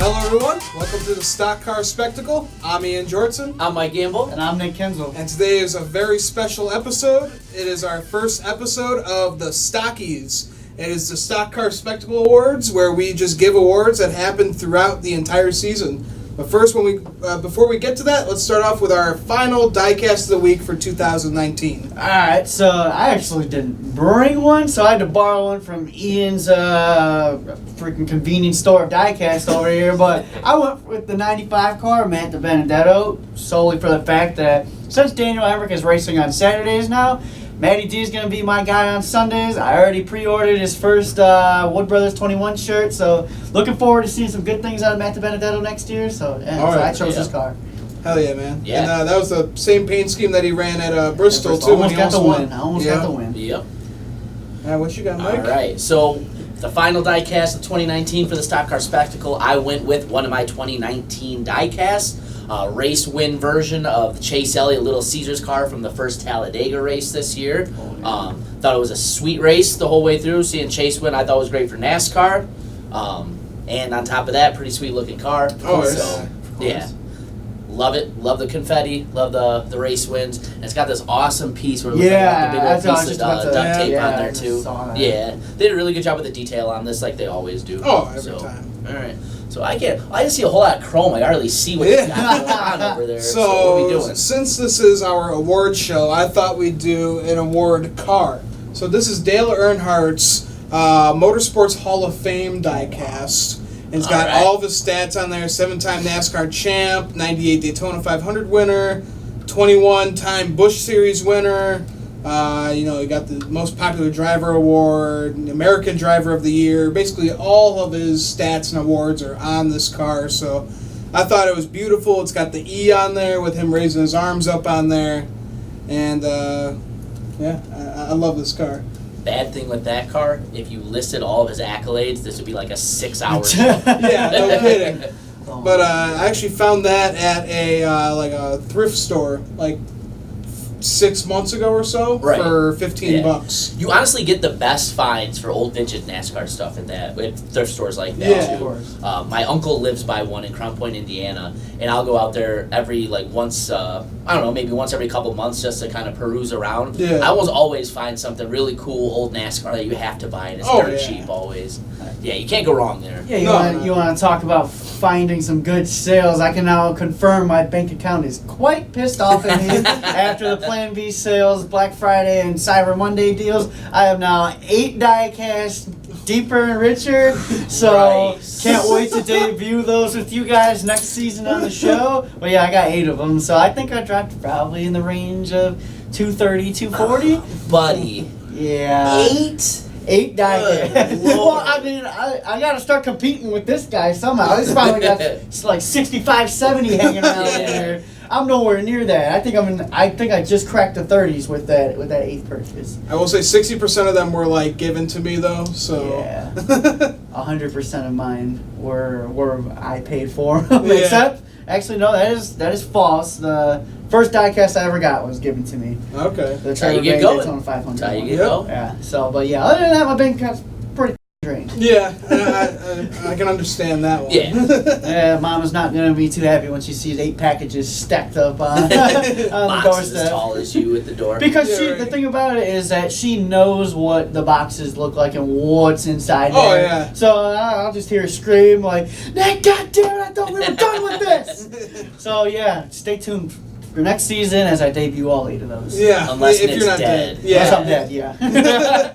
Hello everyone, welcome to the Stock Car Spectacle. I'm Ian Jortson. I'm Mike Gamble. And I'm Nick Kenzel. And today is a very special episode. It is our first episode of the Stockies. It is the Stock Car Spectacle Awards, where we just give awards that happen throughout the entire season. But first, before we get to that, let's start off with our final Diecast of the week for 2019. Alright, so I actually didn't bring one, so I had to borrow one from Ian's freaking convenience store of Diecast over here, but I went with the 95 car, Matt DiBenedetto, solely for the fact that since Daniel Emmerich is racing on Saturdays now, Matty D is going to be my guy on Sundays. I already pre-ordered his first Wood Brothers 21 shirt, so looking forward to seeing some good things out of Matt DiBenedetto next year. So, I chose this car. Hell yeah, man. Yeah. And that was the same paint scheme that he ran at Bristol, too. Almost got the win. I almost got the win. Yep. What you got, Mike? All right, so the final diecast of 2019 for the Stock Car Spectacle, I went with one of my 2019 diecasts. Race win version of the Chase Elliott Little Caesars car from the first Talladega race this year. Thought it was a sweet race the whole way through. Seeing Chase win, I thought was great for NASCAR. And on top of that, pretty sweet looking car. So, yeah. Love it. Love the confetti. Love the race wins. And it's got this awesome piece where it looks like the big old piece of duct tape on there too. Yeah. They did a really good job with the detail on this, like they always do. Every time. All right. So I didn't see a whole lot of chrome. I can't really see what you got going on over there. So what are we doing? Since this is our award show, I thought we'd do an award car. So this is Dale Earnhardt's Motorsports Hall of Fame diecast. And it's got all of his stats on there: 7-time NASCAR champ, 98 Daytona 500 winner, 21-time Busch Series winner. You got the most popular driver award, American Driver of the Year. Basically, all of his stats and awards are on this car. So I thought it was beautiful. It's got the E on there with him raising his arms up on there. And, I love this car. Bad thing with that car, if you listed all of his accolades, this would be like a 6-hour show. Yeah, no kidding. But I actually found that at a thrift store, 6 months ago or so, for $15. You honestly get the best finds for old vintage NASCAR stuff at thrift stores like that too. Of course. My uncle lives by one in Crown Point, Indiana, and I'll go out there every once maybe once every couple months just to kind of peruse around. Yeah. I always find something really cool old NASCAR that you have to buy, and it's dirt cheap always. Yeah, you can't go wrong there. Yeah, you want to talk about finding some good sales? I can now confirm my bank account is quite pissed off at me after the Plan B sales, Black Friday, and Cyber Monday deals. I have now 8 diecast deeper and richer, so can't wait to debut those with you guys next season on the show. But yeah, I got 8 of them, so I think I dropped probably in the range of 230, 240. Buddy. Yeah. 8 diecast. Lord. Well, I mean, I got to start competing with this guy somehow. He's probably got 65, 70 hanging around there. I'm nowhere near that. I think I just cracked the 30s with that 8th purchase. I will say 60% of them were given to me though. So yeah, 100% of mine were I paid for. Except, actually no, that is false. The first diecast I ever got was given to me. Okay. The Trevor Bay Daytona 500. That's how you get going. Yeah. So, but yeah, other than that, my bank account's pretty drained. Yeah, I can understand that one. Yeah. Mama's not gonna be too happy when she sees 8 packages stacked up on the Boxes doorstep. as tall as you at the door. Because the thing about it is that she knows what the boxes look like and what's inside there. Oh, yeah. So I'll just hear her scream like, "Nick, God damn it, I thought we were done with this!" So yeah, stay tuned for next season as I debut all 8 of those. Yeah, Unless if Nick's you're not dead. Yeah. Unless I'm dead, yeah.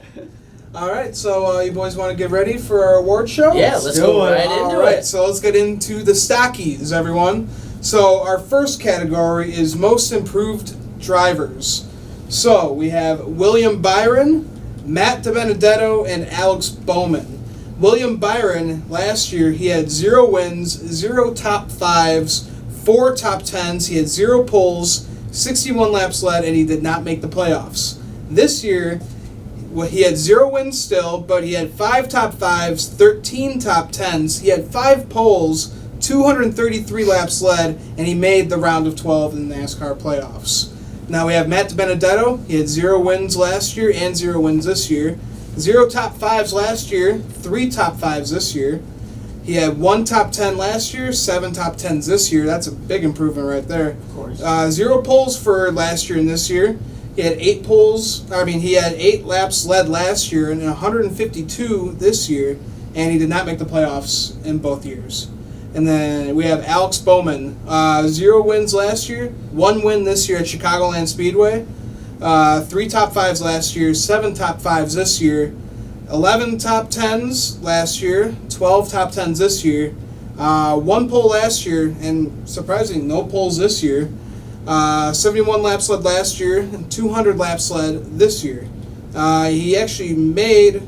All right, so you boys want to get ready for our award show? Yeah, let's go right into it. So let's get into the Stockies, everyone. So our first category is Most Improved Drivers. So we have William Byron, Matt DiBenedetto, and Alex Bowman. William Byron, last year, he had 0 wins, 0 top 5s, 4 top 10s. He had 0 poles, 61 laps led, and he did not make the playoffs. This year, he had 0 wins still, but he had 5 top 5s, 13 top 10s. He had 5 poles, 233 laps led, and he made the round of 12 in the NASCAR playoffs. Now we have Matt DiBenedetto. He had 0 wins last year and 0 wins this year. 0 top 5s last year, 3 top 5s this year. He had 1 top 10 last year, 7 top 10s this year. That's a big improvement right there. Of course. 0 poles for last year and this year. He had 8 poles. He had 8 laps led last year and 152 this year, and he did not make the playoffs in both years. And then we have Alex Bowman, 0 wins last year, 1 win this year at Chicagoland Speedway, 3 top 5s last year, 7 top 5s this year, 11 top 10s last year, 12 top 10s this year, 1 pole last year, and surprisingly, no poles this year. 71 laps led last year, and 200 laps led this year. He actually made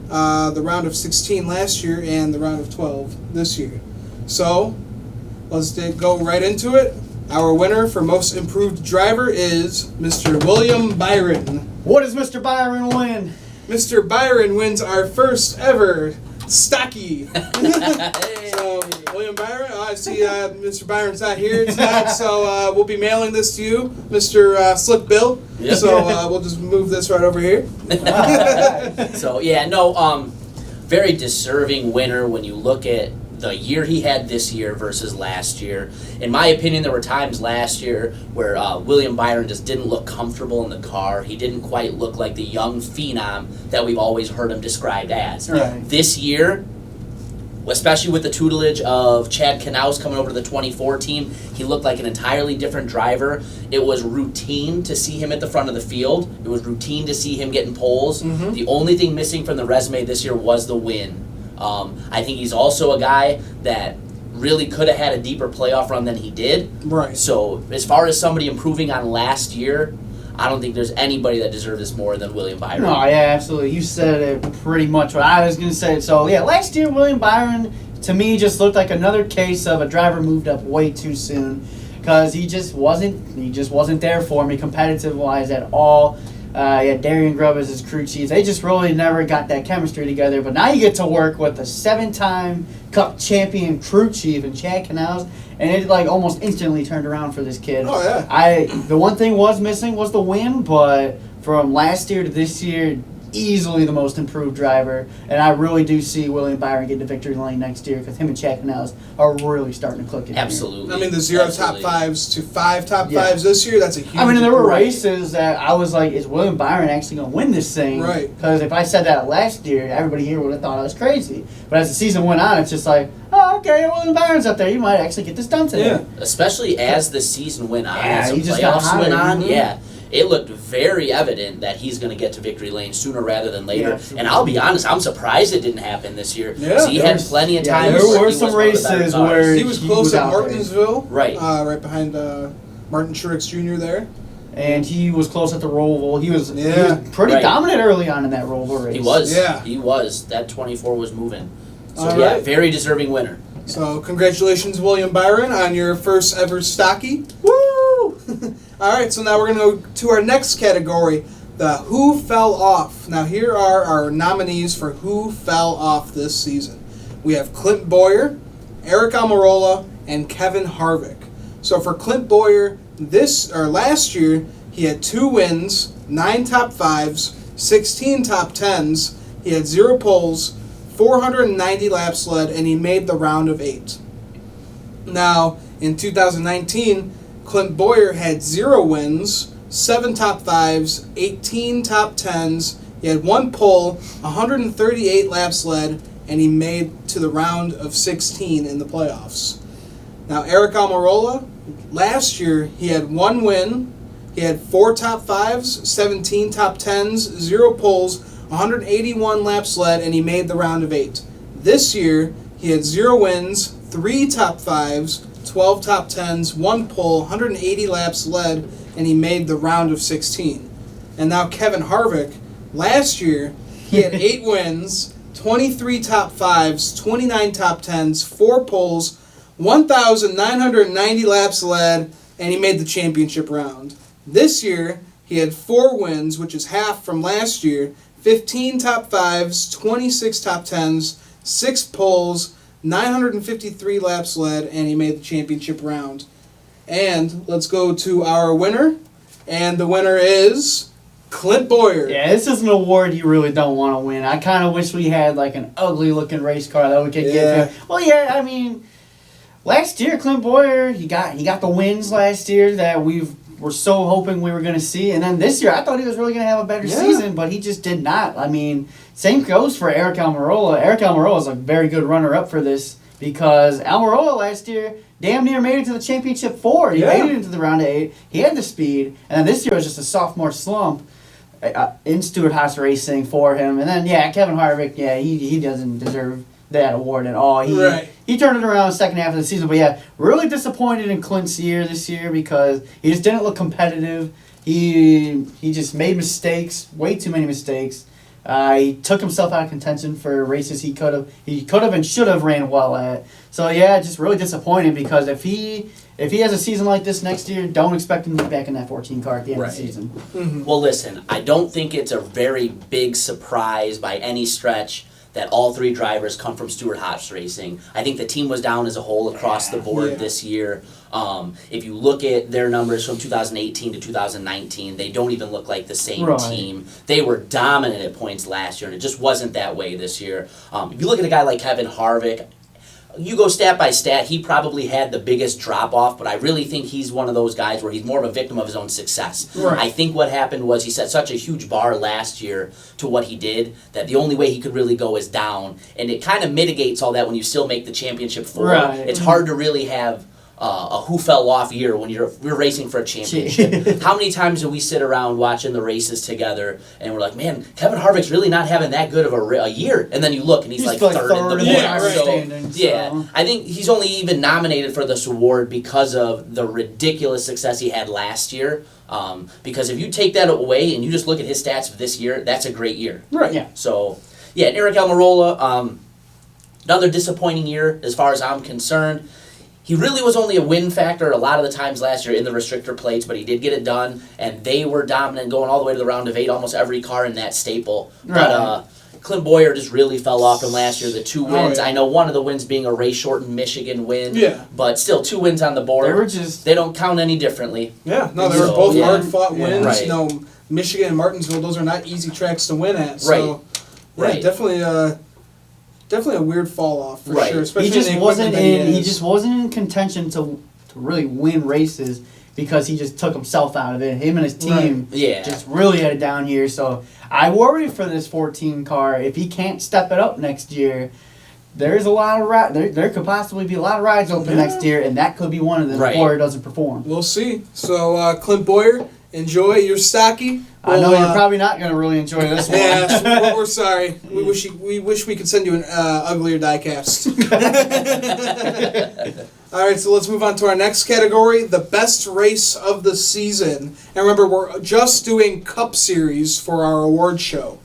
the round of 16 last year and the round of 12 this year. So, let's go right into it. Our winner for most improved driver is Mr. William Byron. What does Mr. Byron win? Mr. Byron wins our first ever Stocky. So, William Byron, I see Mr. Byron's not here tonight, so we'll be mailing this to you, Mr. Slick Bill. Yep. So we'll just move this right over here. So, yeah, no, very deserving winner when you look at the year he had this year versus last year. In my opinion, there were times last year where William Byron just didn't look comfortable in the car. He didn't quite look like the young phenom that we've always heard him described as. Right. This year, especially with the tutelage of Chad Knaus coming over to the 24 team, he looked like an entirely different driver. It was routine to see him at the front of the field. It was routine to see him getting poles. Mm-hmm. The only thing missing from the resume this year was the win. I think he's also a guy that really could have had a deeper playoff run than he did. Right. So as far as somebody improving on last year, I don't think there's anybody that deserves this more than William Byron. No, yeah, absolutely. You said it pretty much what I was going to say. So, yeah, last year, William Byron, to me, just looked like another case of a driver moved up way too soon because he just wasn't there for me competitive-wise at all. Darian Grubb as his crew chief. They just really never got that chemistry together. But now you get to work with a 7-time Cup champion crew chief and Chad Knaus, and it almost instantly turned around for this kid. Oh, yeah. The one thing was missing was the win, but from last year to this year, easily the most improved driver, and I really do see William Byron get to victory lane next year because him and Chad Knaus are really starting to click in. Absolutely. The 0 Absolutely. top 5s to 5 top 5s this year, that's a huge There were improvement. races that I was like, is William Byron actually going to win this thing? Right. Because if I said that last year, everybody here would have thought I was crazy. But as the season went on, it's just like, oh, okay, William Byron's up there. You might actually get this done today. Yeah. Especially as the season went on, Yeah, as the he just got playoffs went hotter. on, Mhm. yeah. It looked very evident that he's going to get to victory lane sooner rather than later. Yeah, and I'll be honest, I'm surprised it didn't happen this year. Yeah, So he had there's- plenty of yeah, times. there where were he some was one of the better races cars. where He was he close was at out there. Martinsville. Right. Right behind Martin Truex Jr. there. And he was close at the Roval. He was Yeah. pretty Right. dominant early on in that Roval race. He was. Yeah. He was. That 24 was moving. So, All yeah, right. very deserving winner. So congratulations, William Byron, on your first ever Stocky. Woo! All right, so now we're going to go to our next category, the Who Fell Off. Now here are our nominees for Who Fell Off this season. We have Clint Bowyer, Eric Almirola, and Kevin Harvick. So for Clint Bowyer, last year he had 2 wins, 9 top 5s, 16 top 10s. He had 0 poles, 490 laps led, and he made the round of 8. Now, in 2019, Clint Bowyer had 0 wins, 7 top 5s, 18 top 10s. He had 1 pole, 138 laps led, and he made to the round of 16 in the playoffs. Now, Eric Almirola, last year he had 1 win, he had 4 top 5s, 17 top 10s, 0 poles, 181 laps led, and he made the round of 8. This year, he had 0 wins, 3 top 5s, 12 top 10s, 1 pole, 180 laps led, and he made the round of 16. And now Kevin Harvick, last year, he had 8 wins, 23 top 5s, 29 top 10s, 4 poles, 1,990 laps led, and he made the championship round. This year, he had 4 wins, which is half from last year, 15 top 5s, 26 top 10s, 6 poles, 953 laps led, and he made the championship round. And let's go to our winner. And the winner is Clint Boyer. Yeah, this is an award you really don't want to win. I kind of wish we had like an ugly looking race car that we could give him. Well, yeah, I mean, last year Clint Boyer, he got the wins last year that we're so hoping we were going to see, and then this year I thought he was really going to have a better season, but he just did not. I mean, same goes for Eric Almirola. Eric Almirola is a very good runner-up for this because Almirola last year damn near made it to the championship 4. He made it into the round of 8. He had the speed, and then this year was just a sophomore slump in Stewart Haas Racing for him. And then, Kevin Harvick, he doesn't deserve that award at all. He turned it around the second half of the season, but really disappointed in Clint's year this year because he just didn't look competitive. He just made mistakes, way too many mistakes. He took himself out of contention for races he could have and should have ran well at. So just really disappointed because if he has a season like this next year, don't expect him to be back in that 14 car at the end of the season. Mm-hmm. Well, listen, I don't think it's a very big surprise by any stretch that all 3 drivers come from Stewart Haas Racing. I think the team was down as a whole across the board this year. If you look at their numbers from 2018 to 2019, they don't even look like the same team. They were dominant at points last year, and it just wasn't that way this year. If you look at a guy like Kevin Harvick, you go stat by stat, he probably had the biggest drop-off, but I really think he's one of those guys where he's more of a victim of his own success. Right. I think what happened was he set such a huge bar last year to what he did that the only way he could really go is down, and it kind of mitigates all that when you still make the championship 4. Right. It's hard to really have a who fell off year when you're racing for a championship. How many times do we sit around watching the races together and we're like, man, Kevin Harvick's really not having that good of a year, and then you look and he's like third in the points. So, I think he's only even nominated for this award because of the ridiculous success he had last year. Because if you take that away and you just look at his stats for this year, that's a great year. Right. Yeah. So, Eric Almirola, another disappointing year as far as I'm concerned. He really was only a win factor a lot of the times last year in the restrictor plates, but he did get it done, and they were dominant going all the way to the round of 8, almost every car in that staple. Right. But Clint Boyer just really fell off from last year, the 2 wins. I know one of the wins being a race-shortened Michigan win, but still 2 wins on the board. They don't count any differently. Yeah, no, they were both hard-fought wins. Right. You know, Michigan and Martinsville, those are not easy tracks to win at. So, definitely a weird fall off for sure. Especially he just wasn't in contention to really win races because he just took himself out of it. Him and his team just really had a down year. So I worry for this 14 car. If he can't step it up next year, there's a lot of there could possibly be a lot of rides open next year, and that could be one of them if Boyer doesn't perform. We'll see. So Clint Boyer, enjoy your Stocky. I know you're probably not going to really enjoy this one. Yeah, we're sorry. We wish we could send you an uglier diecast. All right, so let's move on to our next category, the best race of the season. And remember, we're just doing Cup Series for our award show.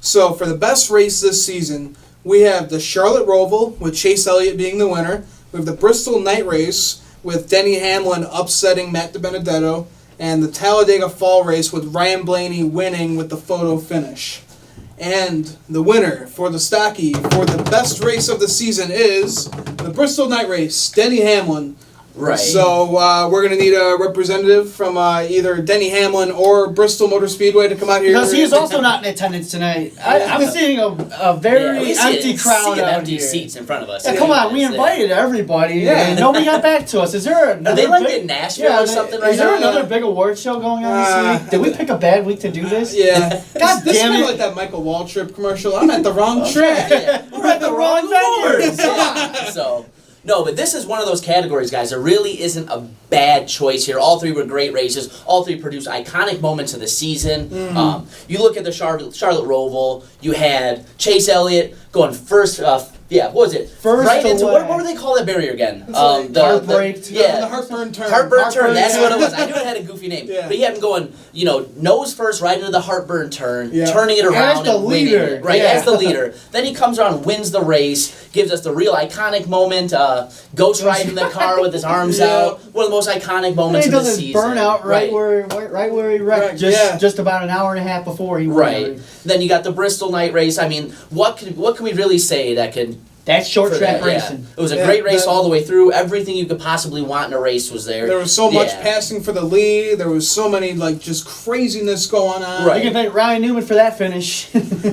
So for the best race this season, we have the Charlotte Roval with Chase Elliott being the winner. We have the Bristol Night Race with Denny Hamlin upsetting Matt DiBenedetto, and the Talladega Fall Race with Ryan Blaney winning with the photo finish. And the winner for the Stocky for the best race of the season is the Bristol Night Race, Denny Hamlin. Right. So we're going to need a representative from either Denny Hamlin or Bristol Motor Speedway to come out here. Because he is also not in attendance tonight. I'm seeing a very empty crowd out empty here. Seats in front of us. Yeah, come on, we invited everybody, and nobody got back to us. Is there another Are they like in Nashville or something right now? Is there another big award show going on this week? Did we pick a bad week to do this? Yeah. God this damn is it. like that Michael Waltrip commercial. I'm at the wrong track. We're at the wrong venue. So... No, but this is one of those categories, guys. There really isn't a bad choice here. All 3 were great races. All 3 produced iconic moments of the season. You look at the Charlotte Roval. You had Chase Elliott going first. What was it? First right into away. what do they call that barrier again? The heartbreak. The heartburn turn. Heartburn turn. That's what it was. I knew it had a goofy name. But he had him going, nose first right into the heartburn turn, turning it around as the and winning leader. it. Right, as the leader. Then he comes around, wins the race, gives us the real iconic moment. Ghost riding the car with his arms out. One of the most iconic moments of the season. He does his burnout right where he wrecked just about an hour and a half before he won. Right. Then you got the Bristol Night Race. I mean, what can we really say that can That's short for track that, yeah. racing. It was a Yeah, great race that- all the way through. Everything you could possibly want in a race was there. There was so much Yeah. passing for the lead. There was so many, like, just craziness going on. Right. You can thank Ryan Newman for that finish.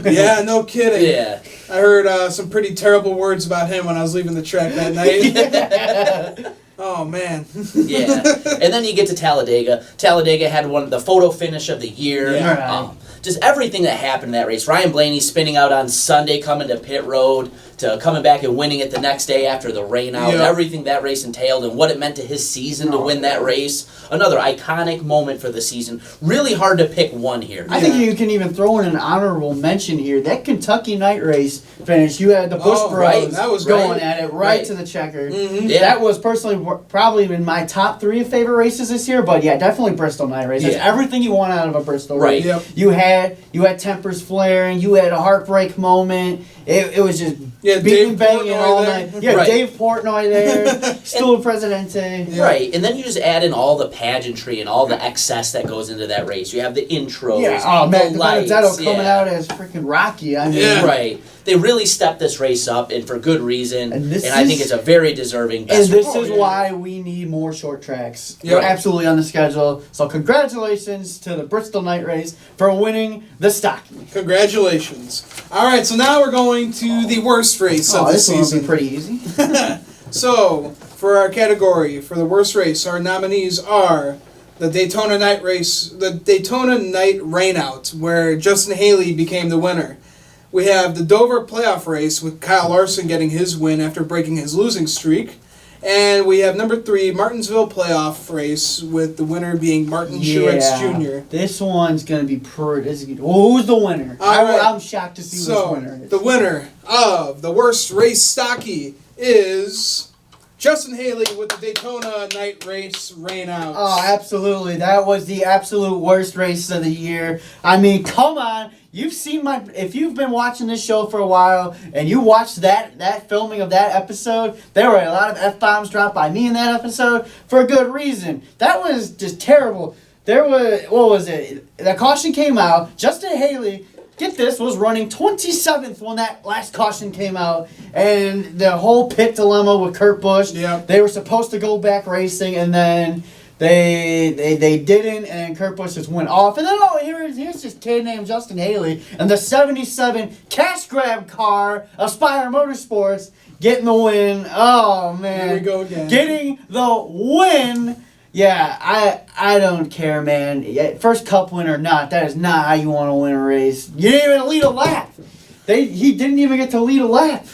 Yeah, no kidding. Yeah. I heard some pretty terrible words about him when I was leaving the track that night. Oh, man. Yeah. And then you get to Talladega. Talladega had the photo finish of the year. Yeah. Just everything that happened in that race. Ryan Blaney spinning out on Sunday, coming to pit road, to coming back and winning it the next day after the rain out, and Yeah. everything that race entailed and what it meant to his season to win that race. Another iconic moment for the season. Really hard to pick one here. I think you can even throw in an honorable mention here. That Kentucky night race finish, you had the Busch Oh, Bros right, that was going right. at it Right. to the checker. Mhm. Yeah. That was personally probably in my top 3 of favorite races this year, but yeah, definitely Bristol night race. That's Yeah. everything you want out of a Bristol Right. race. Yep. You had tempers flaring, you had a heartbreak moment. It was just Yeah, beating Dave banging Portnoy all there. night. Yeah, Right. Dave Portnoy there, Stuhl Presidente. Yeah. Right, and then you just add in all the pageantry and all the excess that goes into that race. You have the intros, Yeah, oh man, the the lights, Benedetto coming yeah. out as freaking Rocky. I mean, Yeah. Right. They really stepped this race up, and for good reason. And this I think is- it's a very deserving And best this race. is why we need more short tracks. Yep. They're absolutely on the schedule. So congratulations to the Bristol night race for winning the Stockies. Congratulations. All right, so now we're going to the worst race of the This one will season. be pretty easy. So, for our category, for the worst race, our nominees are the Daytona Night Race, the Daytona Night Rainout, where Justin Haley became the winner. We have the Dover Playoff Race with Kyle Larson getting his win after breaking his losing streak. And we have number 3, Martinsville Playoff Race, with the winner being Martin Truex Jr. This one's going to be pretty. Who's the winner? All right. I'm shocked to see So, which winner it is. the winner of the worst race stocky is Justin Haley with the Daytona Night Race Rainout. Oh, absolutely. That was the absolute worst race of the year. I mean, come on. You've seen if you've been watching this show for a while and you watched that filming of that episode, there were a lot of F-bombs dropped by me in that episode for a good reason. That was just terrible. There was, what was it? The caution came out. Justin Haley, get this, was running 27th when that last caution came out. And the whole pit dilemma with Kurt Busch. Yep. They were supposed to go back racing, and then they didn't, and Kurt Busch just went off. And then, here's this kid named Justin Haley, and the 77 cash grab car, Aspire Motorsports, getting the win. Oh, man. Here we go again. Getting the win. Yeah, I don't care, man. Yeah, first Cup win or not, that is not how you want to win a race. You didn't even lead a lap. He didn't even get to lead a lap.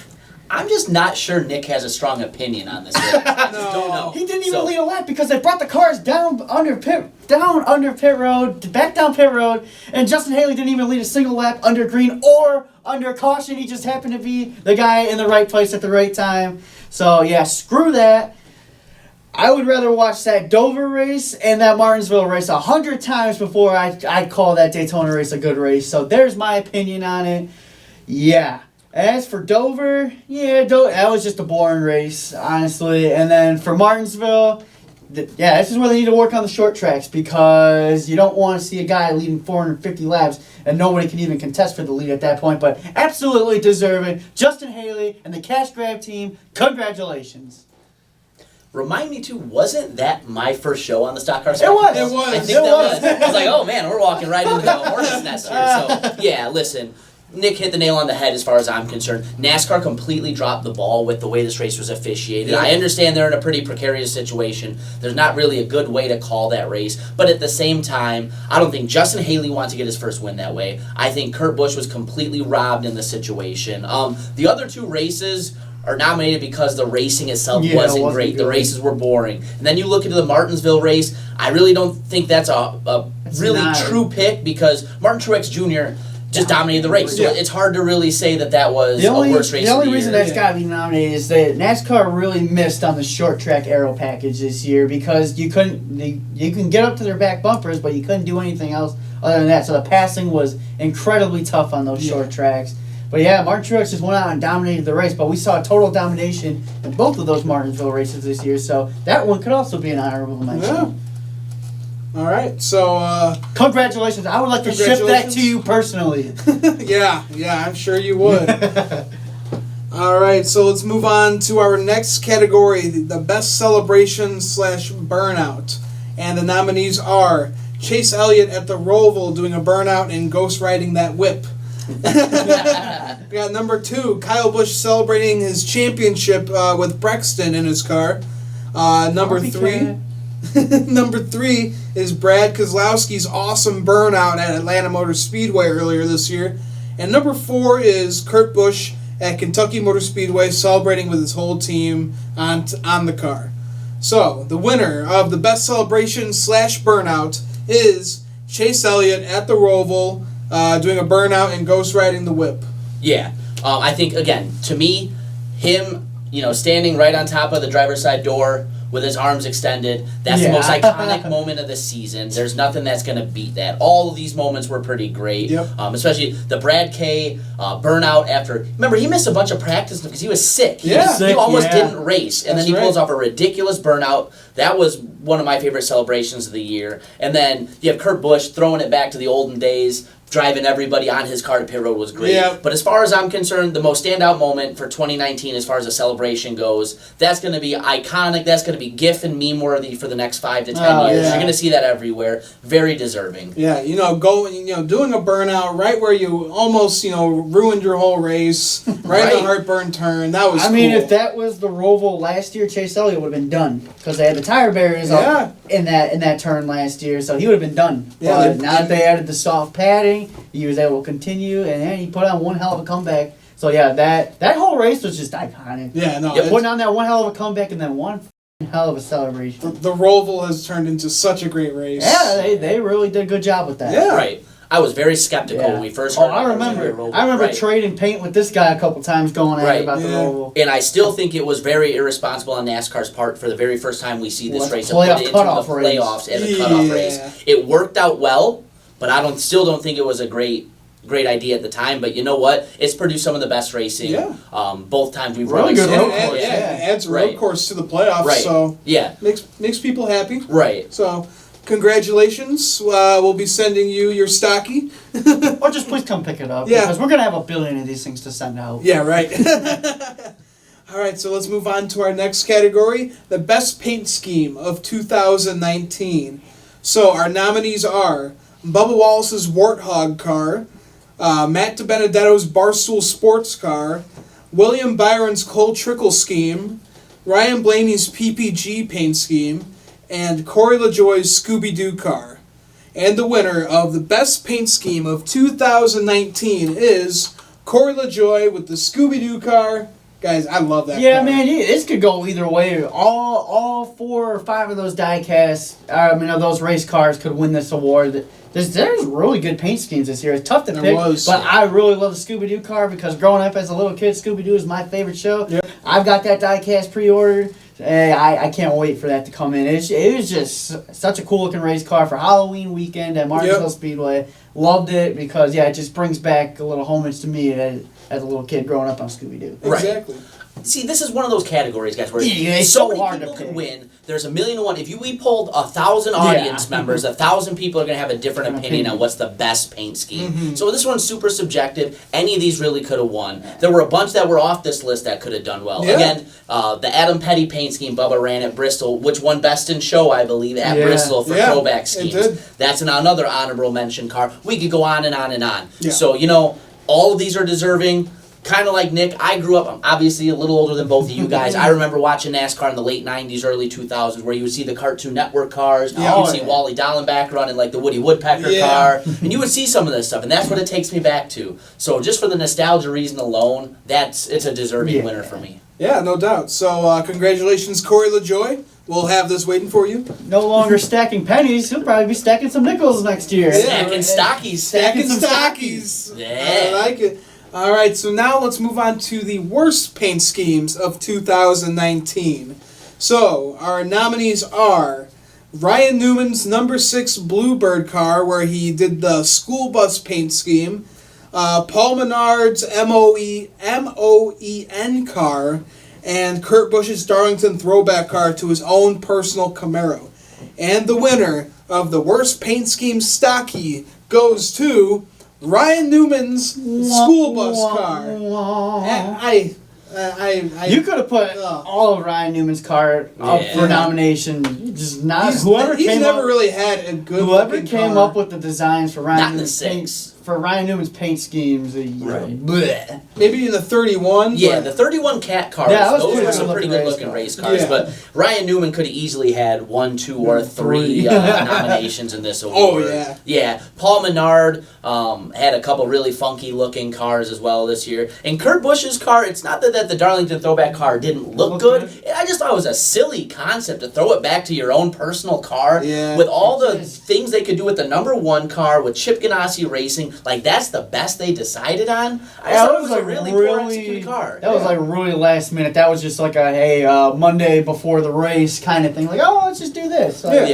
I'm just not sure Nick has a strong opinion on this race. I just don't know. He didn't even lead a lap because they brought the cars down under pit road, back down pit road, and Justin Haley didn't even lead a single lap under green or under caution. He just happened to be the guy in the right place at the right time. So yeah, screw that. I would rather watch that Dover race and that Martinsville race 100 times before I'd call that Daytona race a good race. So there's my opinion on it. Yeah. As for Dover, that was just a boring race, honestly. And then for Martinsville, this is where they need to work on the short tracks because you don't want to see a guy leading 450 laps and nobody can even contest for the lead at that point. But absolutely deserving. Justin Haley and the Cash Grab team, congratulations. Remind me too, wasn't that my first show on the Stock Car It Spectacle? was. It was. I think It that was. was. I was like, oh man, we're walking right into the hornet's nest here. So, yeah, listen. Nick hit the nail on the head as far as I'm concerned. NASCAR completely dropped the ball with the way this race was officiated. Yeah. I understand they're in a pretty precarious situation. There's not really a good way to call that race. But at the same time, I don't think Justin Haley wants to get his first win that way. I think Kurt Busch was completely robbed in the situation. The other two races are nominated because the racing itself wasn't great. The races were boring. And then you look into the Martinsville race, I really don't think that's a really true pick because Martin Truex Jr. just dominated the race. So it's hard to really say that was a worse race. The only of the reason year. that's got to be nominated is that NASCAR really missed on the short track aero package this year because you can get up to their back bumpers, but you couldn't do anything else other than that. So the passing was incredibly tough on those short tracks. But yeah, Martin Truex just went out and dominated the race, but we saw total domination in both of those Martinsville races this year, so that one could also be an honorable mention. Yeah. All right, so Congratulations. I would like to ship that to you personally. yeah, I'm sure you would. All All right, so let's move on to our next category, the best celebration / burnout. And the nominees are Chase Elliott at the Roval doing a burnout and ghost riding that whip. We got number 2, Kyle Busch celebrating his championship with Brexton in his car. Number 3 is Brad Keselowski's awesome burnout at Atlanta Motor Speedway earlier this year. And number 4 is Kurt Busch at Kentucky Motor Speedway celebrating with his whole team on the car. So, the winner of the best celebration / burnout is Chase Elliott at the Roval doing a burnout and ghost riding the whip. Yeah. I think, again, to me, him, standing right on top of the driver's side door with his arms extended, that's the most iconic moment of the season. There's nothing that's going to beat that. All of these moments were pretty great. Yep. Especially the Brad K burnout after. Remember, he missed a bunch of practice because he was sick. He almost didn't race. And That's then he pulls right. off a ridiculous burnout. That was one of my favorite celebrations of the year. And then you have Kurt Busch throwing it back to the olden days, driving everybody on his car to pit road was great. Yeah. But as far as I'm concerned, the most standout moment for 2019 as far as a celebration goes, that's going to be iconic. That's going to be GIF and meme worthy for the next 5 to 10 years. yeah. You're going to see that everywhere. Very deserving. Yeah, doing a burnout right where you almost, ruined your whole race, right in the heartburn turn. That was I mean, if that was the Roval last year, Chase Elliott would have been done because they had the tire barriers up in that turn last year, so he would have been done. Yeah, But now that they added the soft padding, he was able to continue, and then he put on one hell of a comeback. So yeah, that whole race was just iconic. Yeah, no. Yeah, putting on that one hell of a comeback and then one hell of a celebration. The Roval has turned into such a great race. Yeah, they really did a good job with that. Yeah. Right. I was very skeptical when we first heard I remember trading paint with this guy a couple times going at it about the Roval. And I still think it was very irresponsible on NASCAR's part for the very first time we see this race to put it into the playoffs as a cutoff race. It worked out well, but I still don't think it was a great idea at the time. But you know what? It's produced some of the best racing. Yeah. Both times we've Really good road course. It adds road course to the playoffs. So makes people happy. Right. So congratulations. We'll be sending you your Stocky. Or just please come pick it up. Yeah. Because we're going to have a billion of these things to send out. Yeah, right. All right, so let's move on to our next category, the best paint scheme of 2019. So our nominees are Bubba Wallace's Warthog car, Matt DiBenedetto's Barstool Sports car, William Byron's Cole Trickle scheme, Ryan Blaney's PPG paint scheme, and Corey LaJoie's Scooby-Doo car. And the winner of the best paint scheme of 2019 is Corey LaJoie with the Scooby-Doo car. Guys, I love that car. Yeah, man, this could go either way. All 4 or 5 of those diecasts, of those race cars could win this award. There's really good paint schemes this year. It's tough to pick, but I really love the Scooby-Doo car because growing up as a little kid, Scooby-Doo is my favorite show. Yep. I've got that diecast pre-ordered. I can't wait for that to come in. It was just such a cool-looking race car for Halloween weekend at Martinsville Speedway. Loved it because, it just brings back a little homage to me as a little kid growing up on Scooby-Doo. Exactly. See, this is one of those categories, guys, where it's so so many hard people to can pick. win. There's 1,000,001. If we polled 1,000 audience members, 1,000 people are going to have a different opinion on what's the best paint scheme. Mm-hmm. So this one's super subjective. Any of these really could have won. There were a bunch that were off this list that could have done well. Yeah. Again, the Adam Petty paint scheme Bubba ran at Bristol, which won Best in Show, I believe, at Bristol for throwback schemes. It did. That's another honorable mention car. We could go on and on and on. Yeah. So, all of these are deserving. Kind of like Nick, I grew up, I'm obviously a little older than both of you guys. I remember watching NASCAR in the late 90s, early 2000s, where you would see the Cartoon Network cars, you would see Wally Dallenbach running like the Woody Woodpecker car, and you would see some of this stuff, and that's what it takes me back to. So just for the nostalgia reason alone, it's a deserving winner for me. Yeah, no doubt. So congratulations, Corey LaJoie. We'll have this waiting for you. No longer stacking pennies. He'll probably be stacking some nickels next year. Stacking Stockies. Stacking Stockies. Yeah. I like it. All right, so now let's move on to the worst paint schemes of 2019. So, our nominees are Ryan Newman's number 6 Bluebird car, where he did the school bus paint scheme, Paul Menard's MOEN car, and Kurt Busch's Darlington throwback car to his own personal Camaro. And the winner of the worst paint scheme Stocky goes to Ryan Newman's school bus car. You could have put Ugh. all of Ryan Newman's car up Yeah. for nomination. Just not He's whoever came never up, really had a good. whoever looking came car. up with the designs for Ryan Not in the Newman's paint, 6. for Ryan Newman's paint schemes. Right. Bleh. Maybe in the 31. Yeah, but- the 31 cat cars, Yeah, that was those pretty were some good pretty looking good looking race race cars. Yeah. But Ryan Newman could have easily had 1, 2, or 3 Three. nominations in this Oh, award. yeah. Yeah, Paul Menard had a couple really funky looking cars as well this year. And Kurt Busch's car, it's not that the Darlington throwback car didn't look good. I just thought it was a silly concept to throw it back to your own personal car. Yeah. With all the It is. things they could do with the number 1 car, with Chip Ganassi Racing, like that's the best they decided on. I Yeah, thought it it was a really poor executed car. That was like really last minute. That was just like a hey Monday before the race kind of thing. Like let's just do this. Like,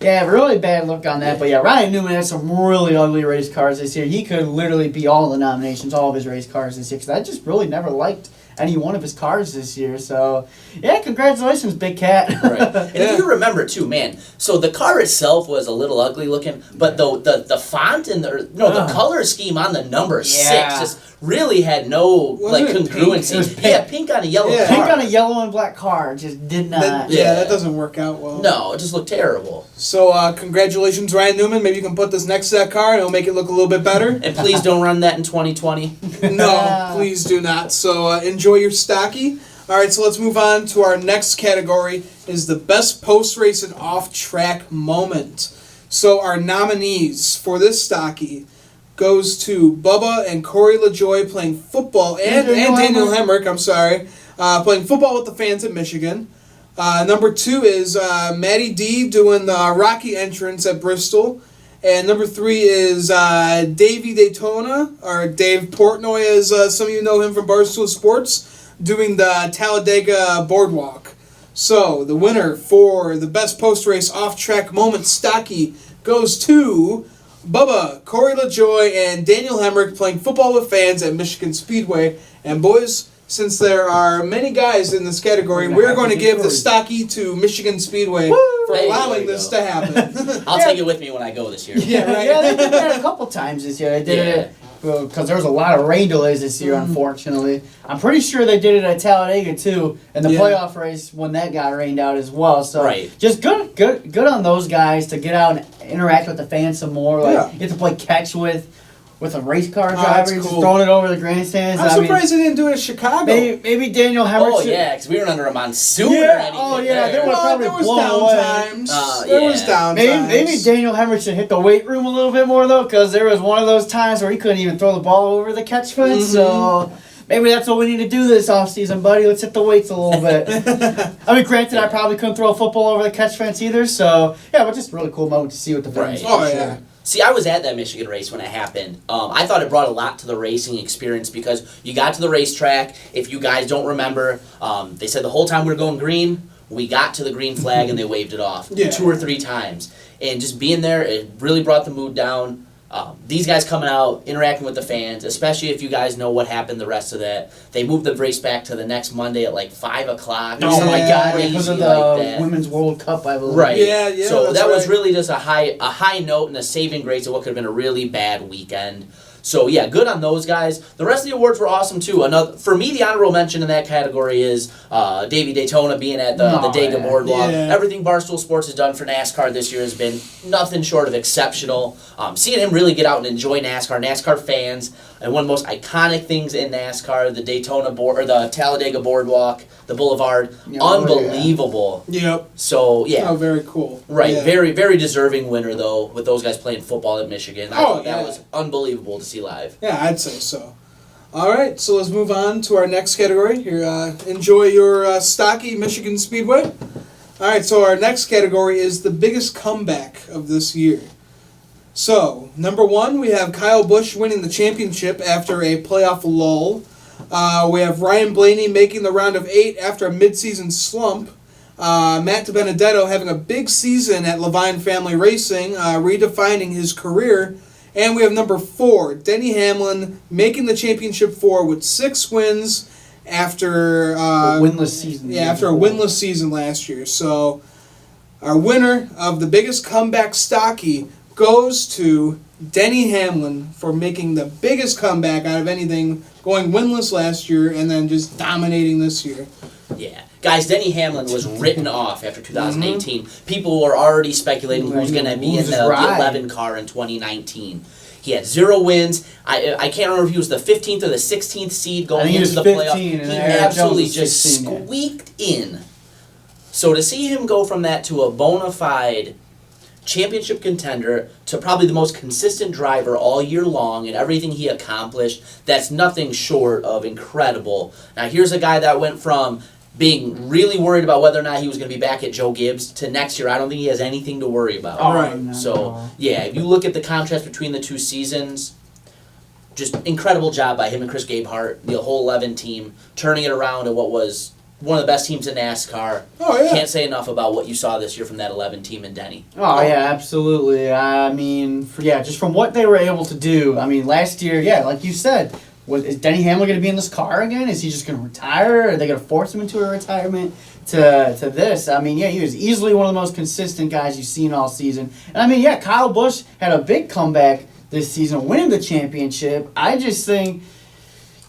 Yeah. really bad look on that. But yeah, Ryan Newman had some really ugly race cars this year. He could literally be all the nominations, all of his race cars this year. Because I just really never liked any one of his cars this year. So yeah, congratulations, Big Cat. Right. And if you remember too, man, so the car itself was a little ugly looking, but the font and the color scheme on the number 6 just really had no Wasn't it congruency. pink? It was pink. Yeah, pink on a yellow Yeah. car. Pink on a yellow and black car just did not. That doesn't work out well. No, it just looked terrible. So congratulations, Ryan Newman. Maybe you can put this next to that car and it'll make it look a little bit better. And please don't run that in 2020. No, please do not. So enjoy your stocky. All right, so let's move on to our next category is the best post-race and off-track moment. So our nominees for this stocky goes to Bubba and Corey LaJoy playing football, and Daniel Hemrick, playing football with the fans at Michigan. Number 2 is Matty D doing the Rocky entrance at Bristol. And number 3 is Davey Daytona, or Dave Portnoy, as some of you know him from Barstool Sports, doing the Talladega Boardwalk. So the winner for the best post-race off-track moment stocky goes to Bubba, Corey LaJoy, and Daniel Hemrick playing football with fans at Michigan Speedway. And boys, since there are many guys in this category, we're going to give the stocky to Michigan Speedway for There allowing you this go. to happen. I'll take it with me when I go this year. Yeah, right. Yeah, they did that a couple times this year. They did it because there was a lot of rain delays this year, unfortunately. I'm pretty sure they did it at Talladega too, in the playoff race when that got rained out as well. So just good on those guys to get out and interact with the fans some more. Like get to play catch with a race car driver, just throwing it over the grandstands. I'm surprised they didn't do it in Chicago. Maybe Daniel Hemrick. Oh yeah, because we were under a monsoon or Yeah, anything. they were probably there was blown away. downtimes. There was downtimes. Maybe Daniel Hemrick should hit the weight room a little bit more though, because there was one of those times where he couldn't even throw the ball over the catch fence. So maybe that's what we need to do this offseason, buddy. Let's hit the weights a little bit. I mean, granted, I probably couldn't throw a football over the catch fence either. So yeah, but just a really cool moment to see what the fans. Right. Oh yeah. See, I was at that Michigan race when it happened. I thought it brought a lot to the racing experience because you got to the racetrack. If you guys don't remember, they said the whole time we were going green, we got to the green flag and they waved it off 2 or 3 times. And just being there, it really brought the mood down. These guys coming out, interacting with the fans, especially if you guys know what happened the rest of that. They moved the race back to the next Monday at like 5 o'clock. Oh my God! Crazy Because of the like that. Women's World Cup, I believe. Right. Yeah, So that's that was right. really just a high note and a saving grace of what could have been a really bad weekend. So yeah, good on those guys. The rest of the awards were awesome too. For me, the honorable mention in that category is Davey Daytona being at the Dega Boardwalk. Yeah. Everything Barstool Sports has done for NASCAR this year has been nothing short of exceptional. Seeing him really get out and enjoy NASCAR fans, and one of the most iconic things in NASCAR, the the Talladega Boardwalk, the Boulevard, unbelievable. Yep. So yeah. Oh, very cool. Right, Yeah. very, very deserving winner though, with those guys playing football at Michigan. I thought that was unbelievable to see live. Yeah, I'd say so. All right, so let's move on to our next category. Here, enjoy your stocky Michigan Speedway. All right, so our next category is the biggest comeback of this year. So, number 1, we have Kyle Busch winning the championship after a playoff lull. We have Ryan Blaney making the round of 8 after a midseason slump. Matt DiBenedetto having a big season at Levine Family Racing, redefining his career. And we have number 4, Denny Hamlin making the championship 4 with 6 wins after A winless season. yeah, after a winless season last year. So our winner of the biggest comeback stocky goes to Denny Hamlin for making the biggest comeback out of anything, going winless last year and then just dominating this year. Yeah. Guys, Denny Hamlin was written off after 2018. People were already speculating who's going to be in the 11 car in 2019. He had 0 wins. I can't remember if he was the 15th or the 16th seed going into the playoff. He absolutely just squeaked in. So to see him go from that to a bona fide championship contender to probably the most consistent driver all year long and everything he accomplished, that's nothing short of incredible. Now here's a guy that went from being really worried about whether or not he was going to be back at Joe Gibbs to next year. I don't think he has anything to worry about. All right. So, yeah, if you look at the contrast between the 2 seasons, just incredible job by him and Chris Gabehart, the whole 11 team, turning it around to what was one of the best teams in NASCAR. Oh, yeah. Can't say enough about what you saw this year from that 11 team in Denny. Oh, yeah, absolutely. I mean, just from what they were able to do. I mean, last year, like you said, is Denny Hamlin going to be in this car again? Is he just going to retire? Are they going to force him into a retirement to this? I mean, he was easily one of the most consistent guys you've seen all season. And I mean, Kyle Busch had a big comeback this season, winning the championship. I just think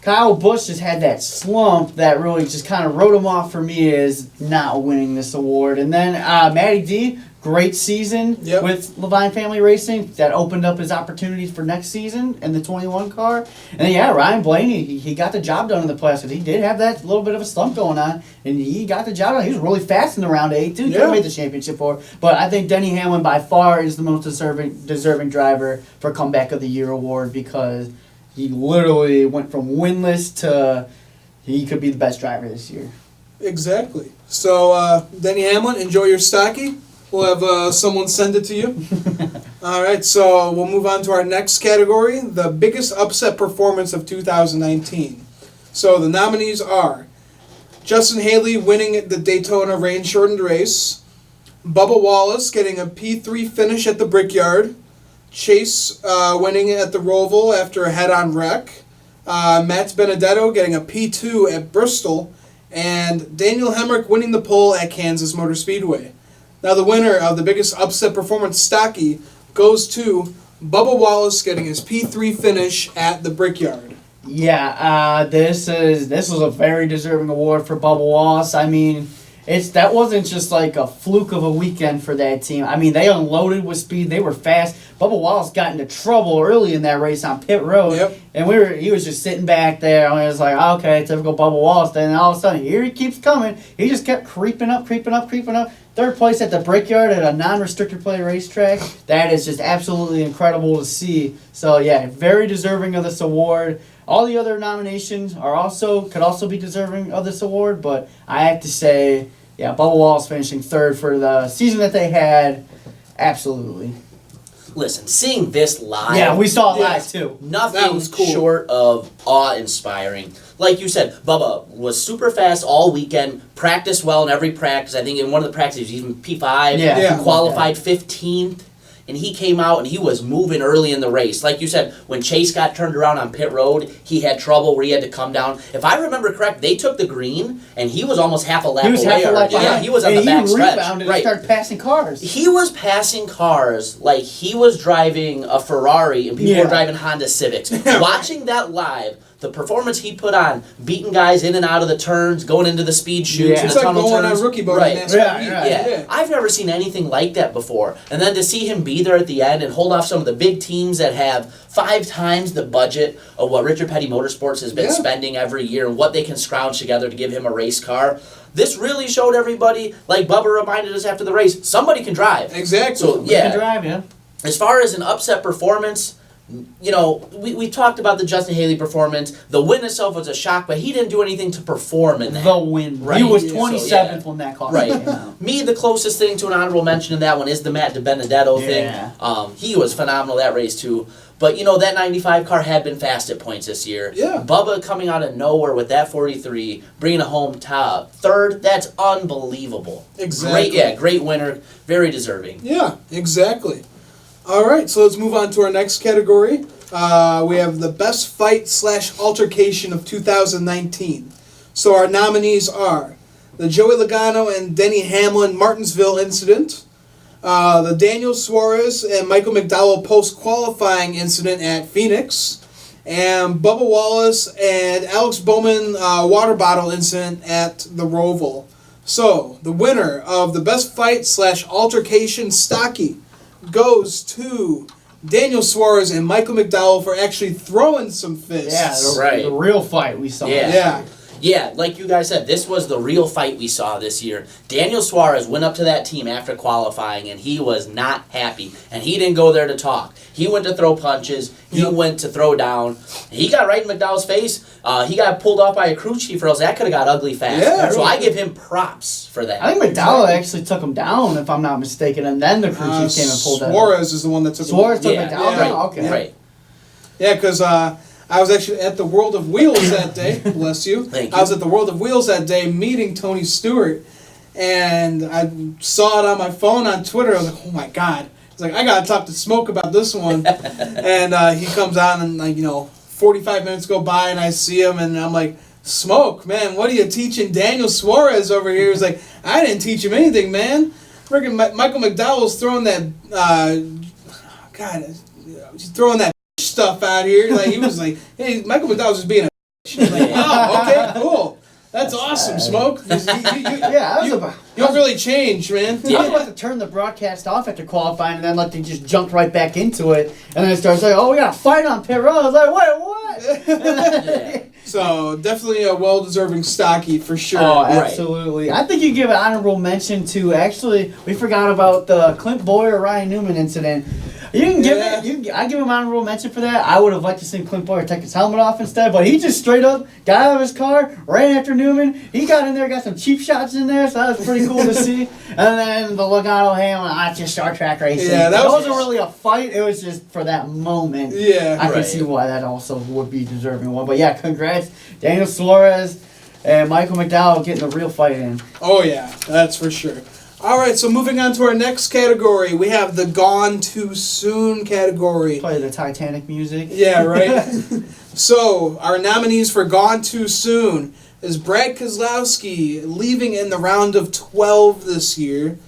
Kyle Busch just had that slump that really just kind of wrote him off for me as not winning this award. And then Matty D, great season with Levine Family Racing. That opened up his opportunities for next season in the 21 car. And then, Ryan Blaney, he got the job done in the playoffs. He did have that little bit of a slump going on, and he got the job done. He was really fast in the round 8, too. He could have made the championship for. But I think Denny Hamlin by far is the most deserving driver for Comeback of the Year award because he literally went from winless to he could be the best driver this year. Exactly. So, Denny Hamlin, enjoy your Stocky. We'll have someone send it to you. All right, so we'll move on to our next category, the biggest upset performance of 2019. So the nominees are Justin Haley winning the Daytona rain-shortened race, Bubba Wallace getting a P3 finish at the Brickyard, Chase winning at the Roval after a head-on wreck, Matt Benedetto getting a P2 at Bristol, and Daniel Hemrick winning the pole at Kansas Motor Speedway. Now the winner of the biggest upset performance Stocky goes to Bubba Wallace getting his P3 finish at the Brickyard. This was a very deserving award for Bubba Wallace. I mean, that wasn't just like a fluke of a weekend for that team. I mean, they unloaded with speed. They were fast. Bubba Wallace got into trouble early in that race on pit road, and he was just sitting back there. And it was like, okay, typical Bubba Wallace. Then all of a sudden, here he keeps coming. He just kept creeping up. Third place at the Brickyard at a non-restricted play racetrack. That is just absolutely incredible to see. So very deserving of this award. All the other nominations could also be deserving of this award, but I have to say, Bubba Wallace finishing third for the season that they had, absolutely. Listen, seeing this live... Yeah, we saw it live, too. Nothing short of awe-inspiring. Like you said, Bubba was super fast all weekend, practiced well in every practice. I think in one of the practices, he was even P5, qualified 15th. And he came out and he was moving early in the race. Like you said, when Chase got turned around on pit road, he had trouble where he had to come down. If I remember correct, they took the green and he was almost half a lap away. He was on the back stretch. He rebounded and started passing cars. He was passing cars like he was driving a Ferrari and people were driving Honda Civics. Watching that live, the performance he put on, beating guys in and out of the turns, going into the speed chutes, and it's the like tunnel going turns. on rookie boat in NASCAR. I've never seen anything like that before. And then to see him be there at the end and hold off some of the big teams that have 5 times the budget of what Richard Petty Motorsports has been spending every year and what they can scrounge together to give him a race car. This really showed everybody, like Bubba reminded us after the race, somebody can drive. Exactly. So, can drive, As far as an upset performance, we talked about the Justin Haley performance. The win itself was a shock, but he didn't do anything to perform in that. The win. Right. He was 27th when that car came out. Me, the closest thing to an honorable mention in that one is the Matt DiBenedetto thing. He was phenomenal that race, too. But, that 95 car had been fast at points this year. Yeah. Bubba coming out of nowhere with that 43, bringing it home top third, that's unbelievable. Exactly. Great winner, very deserving. Yeah, exactly. All right, so let's move on to our next category. We have the best fight/altercation of 2019. So our nominees are the Joey Logano and Denny Hamlin Martinsville incident, The Daniel Suarez and Michael McDowell post-qualifying incident at Phoenix. And Bubba Wallace and Alex Bowman water bottle incident at the Roval. So, the winner of the best fight/altercation Stocky goes to Daniel Suarez and Michael McDowell for actually throwing some fists. Yeah, the real fight we saw. Yeah. Yeah, like you guys said, this was the real fight we saw this year. Daniel Suarez went up to that team after qualifying, and he was not happy. And he didn't go there to talk. He went to throw punches. He went to throw down. He got right in McDowell's face. He got pulled off by a crew chief, or else that could have got ugly fast. Yeah, so I give him props for that. I think McDowell actually took him down, if I'm not mistaken, and then the crew chief came and pulled him. Suarez is the one that took Suarez took him. McDowell down? Okay. Right. Yeah, because I was actually at the World of Wheels that day. Bless you. Thank you. I was at the World of Wheels that day meeting Tony Stewart, and I saw it on my phone on Twitter. I was like, oh my God. He's like, I got to talk to Smoke about this one. And he comes out, and 45 minutes go by, and I see him, and I'm like, Smoke, man, what are you teaching Daniel Suarez over here? He's like, I didn't teach him anything, man. Freaking Michael McDowell's throwing that, he's throwing that stuff out here. Like, he was like, hey, Michael McDowell's just being a bitch. Like, oh, okay, cool. That's awesome, Smoke. You'll really change, man. I was about to turn the broadcast off after qualifying, and then they just jumped right back into it. And then it starts like, oh, we got a fight on pit road. I was like, wait, what? So, definitely a well-deserving Stocky for sure. Oh, absolutely. Right. I think you give an honorable mention to, actually, we forgot about the Clint Boyer Ryan Newman incident. You can give it. I give him honorable mention for that. I would have liked to see Clint Boyer take his helmet off instead, but he just straight up got out of his car, ran after Newman. He got in there, got some cheap shots in there, so that was pretty cool to see. And then the Logano Hamlin, that's just short track racing. Yeah, that wasn't really a fight. It was just for that moment. Yeah, I can see why that also would be deserving one. But yeah, congrats, Daniel Suarez and Michael McDowell getting the real fight in. Oh yeah, that's for sure. All right, so moving on to our next category, we have the Gone Too Soon category. Play the Titanic music. Yeah, right? So, our nominees for Gone Too Soon is Brad Keselowski leaving in the round of 12 this year,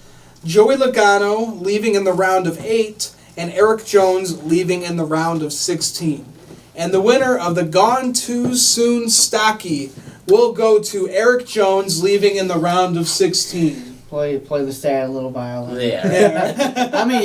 Joey Logano leaving in the round of 8, and Eric Jones leaving in the round of 16. And the winner of the Gone Too Soon Stocky will go to Eric Jones leaving in the round of 16. Play the sad little violin. Yeah. I mean,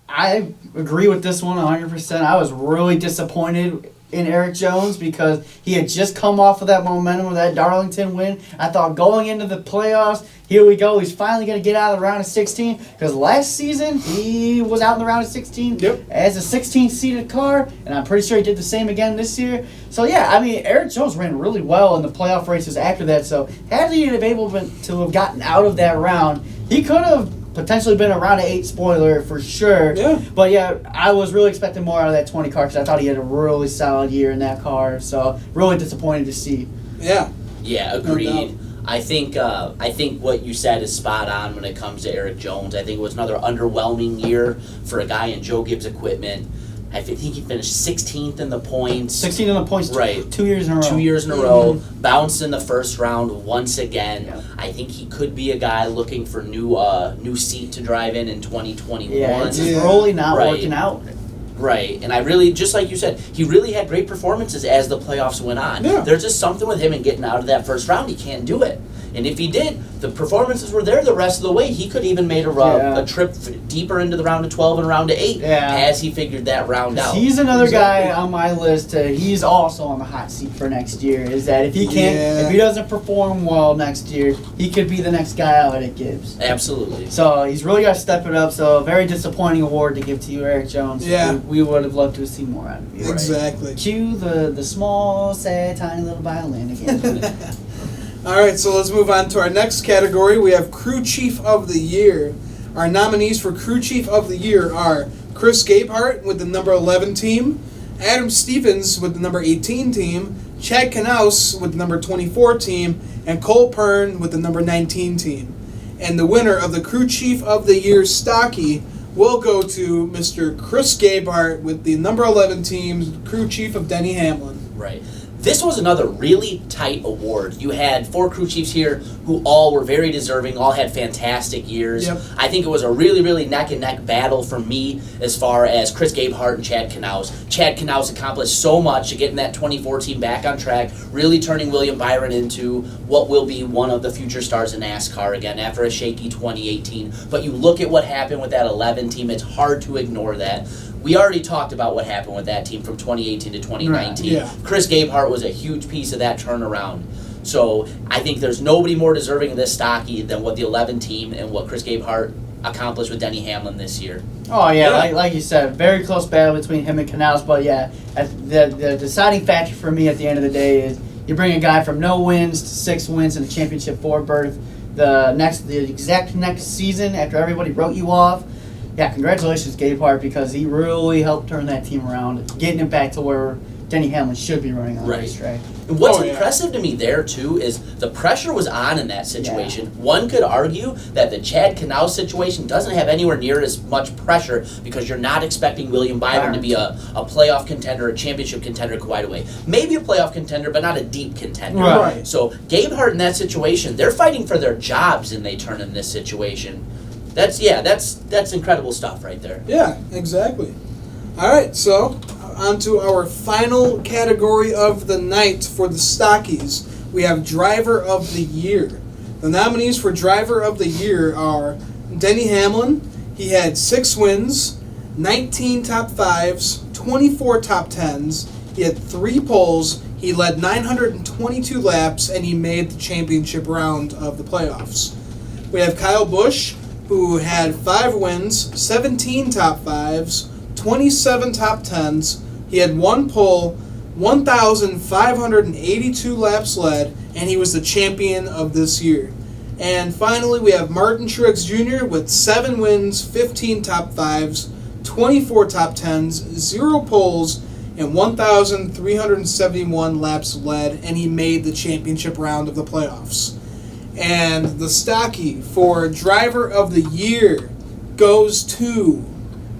I agree with this one 100%. I was really disappointed in Eric Jones because he had just come off of that momentum of that Darlington win. I thought going into the playoffs, here we go, he's finally going to get out of the round of 16 because last season he was out in the round of 16 as a 16-seated car, and I'm pretty sure he did the same again this year. So, yeah, I mean, Eric Jones ran really well in the playoff races after that, so had he been able to have gotten out of that round, he could have potentially been a round of 8 spoiler for sure. Yeah. But yeah, I was really expecting more out of that 20 car because I thought he had a really solid year in that car. So really disappointed to see. Yeah. Yeah, agreed. I think what you said is spot on when it comes to Eric Jones. I think it was another underwhelming year for a guy in Joe Gibbs equipment. I think he finished 16th in the points. 16th in the points, right? 2 years in a row. 2 years in a row. Bounced in the first round once again. Yeah. I think he could be a guy looking for new seat to drive in 2021. Yeah, it's just really not working out. Right, and I really, just like you said, he really had great performances as the playoffs went on. Yeah. There's just something with him in getting out of that first round. He can't do it. And if he did, the performances were there the rest of the way. He could even made a trip deeper into the round of 12 and round of 8 as he figured that round out. He's another guy on my list. He's also on the hot seat for next year. Is that if he if he doesn't perform well next year, he could be the next guy out at Gibbs. Absolutely. So he's really got to step it up. So a very disappointing award to give to you, Eric Jones. Yeah. We would have loved to have seen more out of you. Exactly. Right? Cue the small, sad, tiny little violin again. All right, so let's move on to our next category. We have Crew Chief of the Year. Our nominees for Crew Chief of the Year are Chris Gabehart with the number 11 team, Adam Stevens with the number 18 team, Chad Knaus with the number 24 team, and Cole Pern with the number 19 team. And the winner of the Crew Chief of the Year Stocky will go to Mr. Chris Gabehart with the number 11 team, Crew Chief of Denny Hamlin. Right. This was another really tight award. You had 4 crew chiefs here who all were very deserving, all had fantastic years. Yep. I think it was a really, really neck-and-neck battle for me as far as Chris Gabehart and Chad Knaus. Chad Knaus accomplished so much to getting that 2014 back on track, really turning William Byron into what will be one of the future stars in NASCAR again after a shaky 2018. But you look at what happened with that 11 team, it's hard to ignore that. We already talked about what happened with that team from 2018 to 2019. Right, yeah. Chris Gabehart was a huge piece of that turnaround. So I think there's nobody more deserving of this Stocky than what the 11 team and what Chris Gabehart accomplished with Denny Hamlin this year. Oh, yeah, Yeah. like you said, very close battle between him and Knaus. But, yeah, the deciding factor for me at the end of the day is you bring a guy from no wins to 6 wins and a championship 4 berth the exact next season after everybody wrote you off. Yeah, congratulations, Gabehart, because he really helped turn that team around, getting it back to where Denny Hamlin should be running on the Right. racetrack. And what's Oh, yeah. impressive to me there, too, is the pressure was on in that situation. One could argue that the Chad Knaus situation doesn't have anywhere near as much pressure because you're not expecting William Byron to be a playoff contender, a championship contender quite away. Maybe a playoff contender, but not a deep contender. Right. So Gabehart in that situation, they're fighting for their jobs and they turn in this situation. That's incredible stuff right there. Yeah, exactly. All right, so on to our final category of the night for the Stockies. We have Driver of the Year. The nominees for Driver of the Year are Denny Hamlin. He had 6 wins, 19 top 5s, 24 top 10s. He had 3 poles. He led 922 laps, and he made the championship round of the playoffs. We have Kyle Busch, who had 5 wins, 17 top 5s, 27 top 10s. He had 1 pole, 1,582 laps led, and he was the champion of this year. And finally, we have Martin Truex Jr. with 7 wins, 15 top 5s, 24 top 10s, 0 poles, and 1,371 laps led, and he made the championship round of the playoffs. And the Stocky for Driver of the Year goes to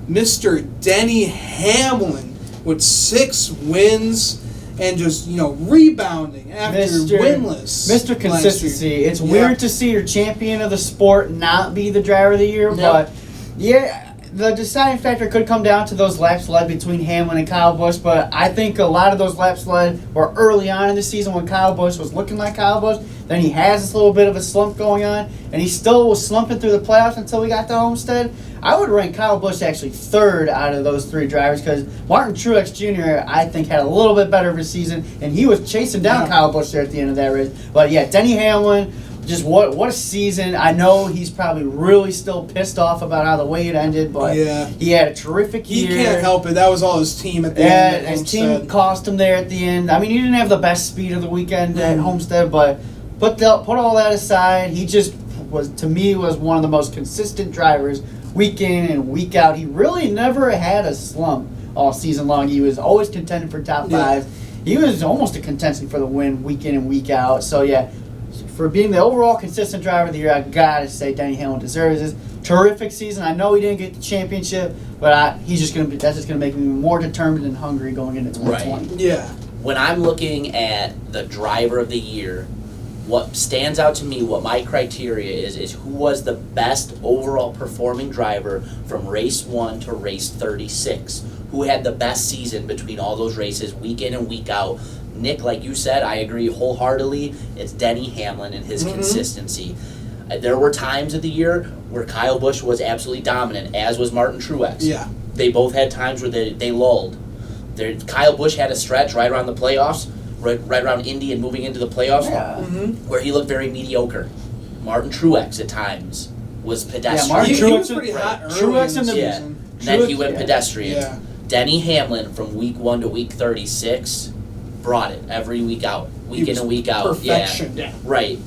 Mr. Denny Hamlin with 6 wins and just, rebounding after winless. Mr. last Consistency. year. It's Yeah. weird to see your champion of the sport not be the driver of the year, Yep. but yeah, the deciding factor could come down to those laps led between Hamlin and Kyle Busch, but I think a lot of those laps led were early on in the season when Kyle Busch was looking like Kyle Busch. Then he has this little bit of a slump going on, and he still was slumping through the playoffs until we got to Homestead. I would rank Kyle Busch actually 3rd out of those 3 drivers because Martin Truex Jr., I think, had a little bit better of a season, and he was chasing down Kyle Busch there at the end of that race. But yeah, Denny Hamlin, just what a season. I know he's probably really still pissed off about how the way it ended, but Yeah. he had a terrific He year. can't help it. That was all his team at the Yeah, end. at his team Homestead. cost him there at the end. I mean, he didn't have the best speed of the weekend at Homestead, but put all that aside, he just was one of the most consistent drivers week in and week out. He really never had a slump all season long. He was always contending for top 5s. He was almost a contention for the win week in and week out. So yeah, for being the overall consistent driver of the year, I gotta say Denny Hamlin deserves this. Terrific season. I know he didn't get the championship, but that's just gonna make me more determined and hungry going into 2020. Right. Yeah. When I'm looking at the Driver of the Year, what stands out to me, what my criteria is who was the best overall performing driver from race 1 to race 36. Who had the best season between all those races, week in and week out. Nick, like you said, I agree wholeheartedly. It's Denny Hamlin and his consistency. There were times of the year where Kyle Busch was absolutely dominant, as was Martin Truex. Yeah. They both had times where they lulled. Kyle Busch had a stretch right around the playoffs, right around Indy and moving into the playoffs, where he looked very mediocre. Martin Truex at times was pedestrian. Martin He was pretty hot early Truex in the in the- Yeah. season. And then he went pedestrian. Yeah. Denny Hamlin from week 1 to week 36 brought it every week out, week in and week out. Perfection. Yeah, right.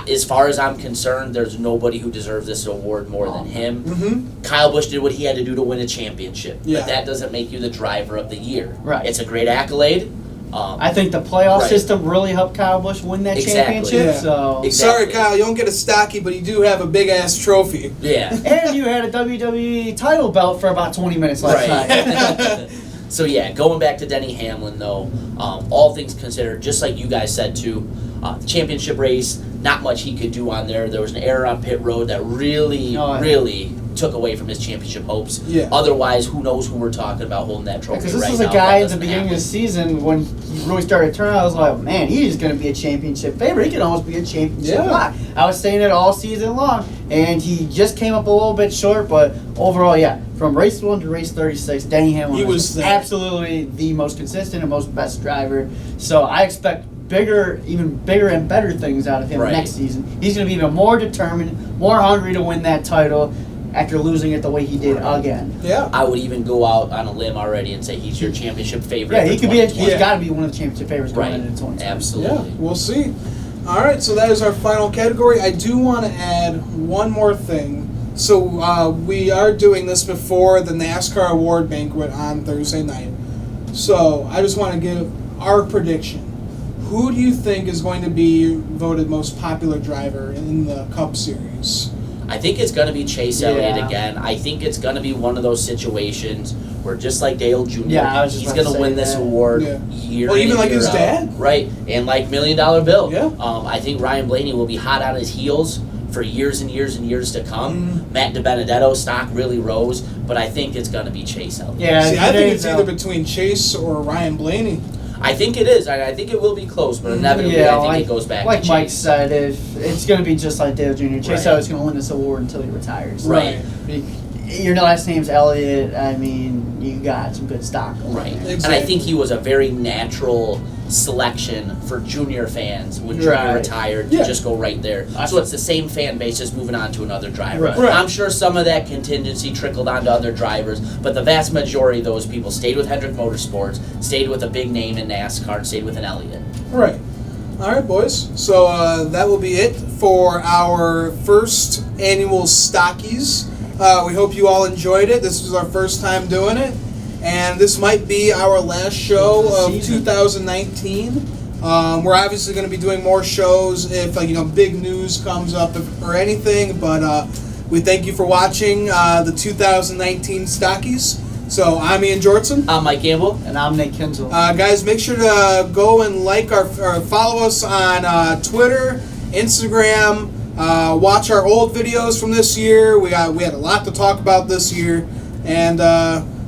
As far as I'm concerned, there's nobody who deserves this award more than him. Mm-hmm. Kyle Busch did what he had to do to win a championship, Yeah. but that doesn't make you the driver of the year. Right. It's a great accolade. I think the playoff Right. system really helped Kyle Busch win that Exactly. championship. Yeah. So Exactly. Sorry, Kyle, you don't get a Stocky, but you do have a big ass trophy. Yeah. and you had a WWE title belt for about 20 minutes last night. So yeah, going back to Denny Hamlin though, all things considered, just like you guys said too, the championship race, not much he could do on there. There was an error on pit road that really took away from his championship hopes. Yeah. Otherwise, who knows who we're talking about holding that trophy Because this right was now. a guy That at the doesn't beginning of happen. the season when he really started turning. I was like, man, he's going to be a championship favorite. He could almost be a championship lock. I was saying it all season long, and he just came up a little bit short. But overall, yeah, from race 1 to race 36, Denny Hamlin was absolutely the most consistent and most best driver. So I expect even bigger and better things out of him next season. He's going to be even more determined, more hungry to win that title after losing it the way he did again. Yeah. I would even go out on a limb already and say he's your championship favorite. Yeah, he could be. He's 2020. got to be one of the championship favorites going into 2020. Absolutely. Yeah, we'll see. All right, so that is our final category. I do want to add one more thing. So we are doing this before the NASCAR award banquet on Thursday night. So I just want to give our prediction. Who do you think is going to be voted most popular driver in the Cup Series? I think it's going to be Chase Elliott again. I think it's going to be one of those situations where, just like Dale Jr., he's going to win this award year in, even like year his out. dad? Right, and like $1 Million Bill. Yeah. I think Ryan Blaney will be hot on his heels for years and years and years to come. Matt DiBenedetto stock really rose, but I think it's going to be Chase Elliott. Yeah, see, I think it's either between Chase or Ryan Blaney. I think it is. I think it will be close, but inevitably I think it goes back to Chase. Like Mike said, it's going to be just like Dale Jr. Chase Elliott's going to win this award until he retires. Right. Your last name's Elliott. I mean, you got some good stock. Right. Exactly. And I think he was a very natural selection for junior fans when Junior retired to just go right there. So it's the same fan base just moving on to another driver. Right. I'm sure some of that contingency trickled on to other drivers, but the vast majority of those people stayed with Hendrick Motorsports, stayed with a big name in NASCAR, stayed with an Elliott. Right. All right, boys. So that will be it for our first annual Stockies. We hope you all enjoyed it. This was our first time doing it. And this might be our last show of 2019. We're obviously going to be doing more shows if big news comes up or anything. But we thank you for watching the 2019 Stockies. So I'm Ian Jortson. I'm Mike Gamble. And I'm Nick Kinzel. Guys, make sure to go and like or follow us on Twitter, Instagram. Watch our old videos from this year. We had a lot to talk about this year, and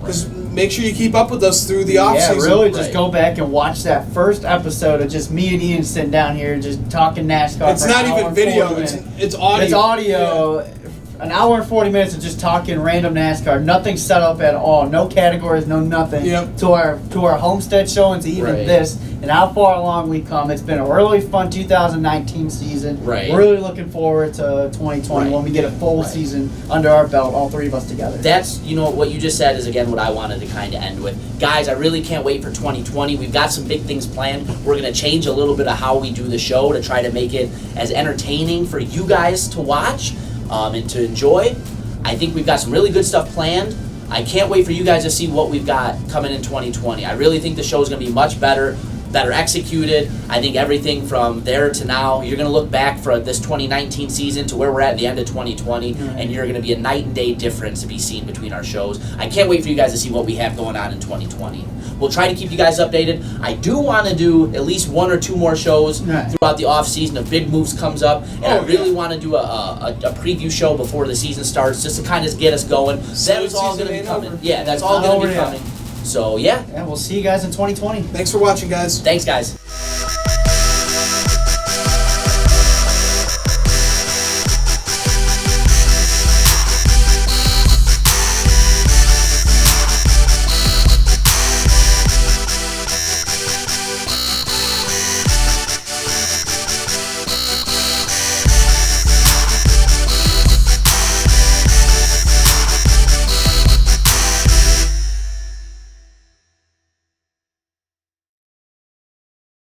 just make sure you keep up with us through the off season. Yeah, really, just go back and watch that first episode of just me and Ian sitting down here just talking NASCAR. It's not even video; it's audio. It's audio. Yeah. An hour and 40 minutes of just talking random NASCAR. Nothing set up at all. No categories, no nothing. Yep. To our homestead show and to even this. And how far along we've come. It's been a really fun 2019 season. Right. Really looking forward to 2020 when we get a full season under our belt, all three of us together. That's, what you just said is, again, what I wanted to kind of end with. Guys, I really can't wait for 2020. We've got some big things planned. We're going to change a little bit of how we do the show to try to make it as entertaining for you guys to watch and to enjoy. I think we've got some really good stuff planned. I can't wait for you guys to see what we've got coming in 2020. I really think the show is going to be much better executed. I think everything from there to now, you're going to look back for this 2019 season to where we're at the end of 2020, and you're going to be a night and day difference to be seen between our shows. I can't wait for you guys to see what we have going on in 2020. We'll try to keep you guys updated. I do want to do at least 1 or 2 more shows throughout the off season if big moves comes up, and I really want to do a preview show before the season starts just to kind of get us going. That is all going to be coming. Yeah, that's all going to be coming. So, yeah. Yeah, we'll see you guys in 2020. Thanks for watching, guys. Thanks, guys.